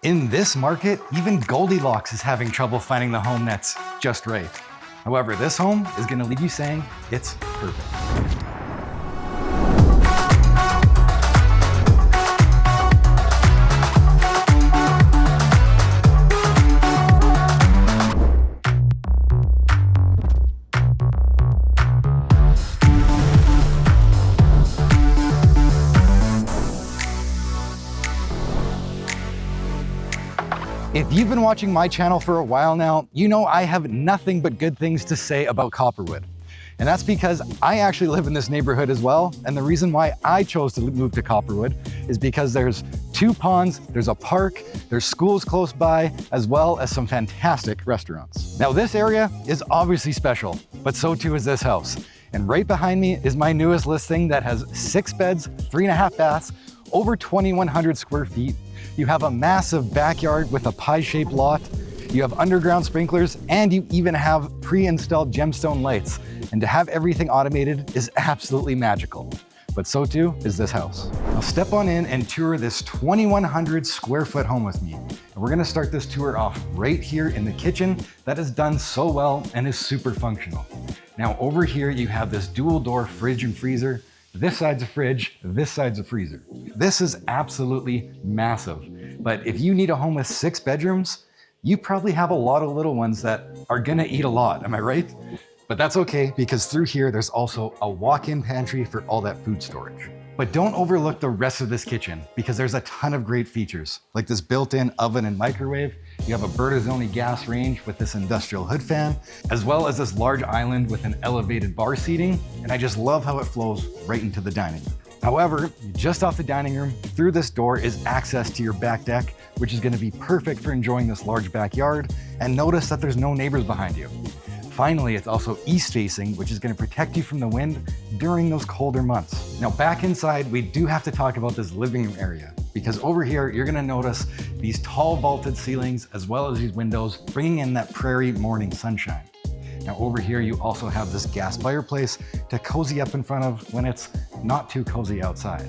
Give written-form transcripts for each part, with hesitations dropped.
In this market, even Goldilocks is having trouble finding the home that's just right. However, this home is gonna leave you saying it's perfect. If you've been watching my channel for a while now, you know I have nothing but good things to say about Copperwood. And that's because I actually live in this neighborhood as well. And the reason why I chose to move to Copperwood is because there's 2 ponds, there's a park, there's schools close by, as well as some fantastic restaurants. Now this area is obviously special, but so too is this house. And right behind me is my newest listing that has 6 beds, 3.5 baths, over 2,100 square feet. You have a massive backyard with a pie-shaped lot. You have underground sprinklers, and you even have pre-installed gemstone lights. And to have everything automated is absolutely magical. But so too is this house. Now step on in and tour this 2,100 square foot home with me. And we're gonna start this tour off right here in the kitchen that is done so well and is super functional. Now over here you have this dual door fridge and freezer. This side's a fridge, this side's a freezer. This is absolutely massive. But if you need a home with 6 bedrooms, you probably have a lot of little ones that are gonna eat a lot, am I right? But that's okay, because through here, there's also a walk-in pantry for all that food storage. But don't overlook the rest of this kitchen, because there's a ton of great features, like this built-in oven and microwave. You have a Bertazzoni gas range with this industrial hood fan, as well as this large island with an elevated bar seating. And I just love how it flows right into the dining room. However, just off the dining room, through this door is access to your back deck, which is gonna be perfect for enjoying this large backyard. And notice that there's no neighbors behind you. Finally, it's also east facing, which is gonna protect you from the wind during those colder months. Now back inside, we do have to talk about this living room area, because over here, you're gonna notice these tall vaulted ceilings, as well as these windows, bringing in that prairie morning sunshine. Now over here, you also have this gas fireplace to cozy up in front of when it's not too cozy outside.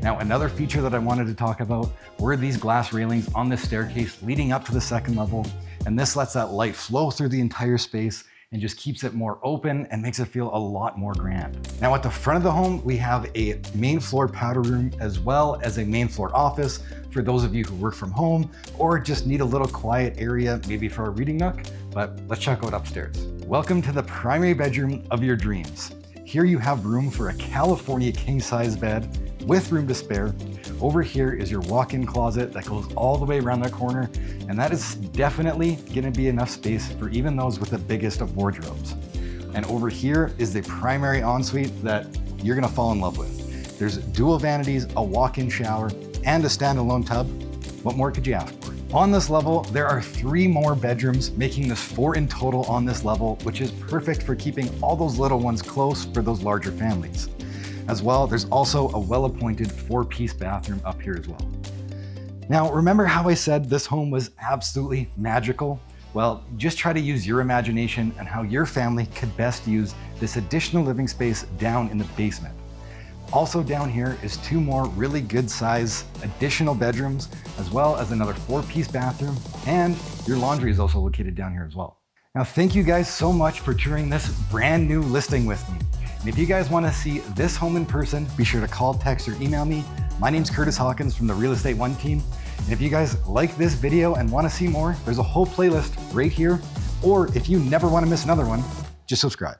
Now, another feature that I wanted to talk about were these glass railings on this staircase leading up to the 2nd level. And this lets that light flow through the entire space and just keeps it more open and makes it feel a lot more grand. Now at the front of the home, we have a main floor powder room as well as a main floor office for those of you who work from home or just need a little quiet area, maybe for a reading nook. But let's check out upstairs. Welcome to the primary bedroom of your dreams. Here you have room for a California king-size bed with room to spare. Over here is your walk-in closet that goes all the way around that corner, and that is definitely gonna be enough space for even those with the biggest of wardrobes. And over here is the primary ensuite that you're gonna fall in love with. There's dual vanities, a walk-in shower, and a standalone tub. What more could you ask for? On this level, there are 3 more bedrooms, making this 4 in total on this level, which is perfect for keeping all those little ones close for those larger families. As well, there's also a well-appointed 4-piece bathroom up here as well. Now, remember how I said this home was absolutely magical? Well, just try to use your imagination and how your family could best use this additional living space down in the basement. Also down here is 2 more really good size additional bedrooms, as well as another 4-piece bathroom, and your laundry is also located down here as well. Now, thank you guys so much for touring this brand new listing with me. And if you guys want to see this home in person, be sure to call, text, or email me. My name's Kurtis Hawkins from the Real Estate One team. And if you guys like this video and want to see more, there's a whole playlist right here. Or if you never want to miss another one, just subscribe.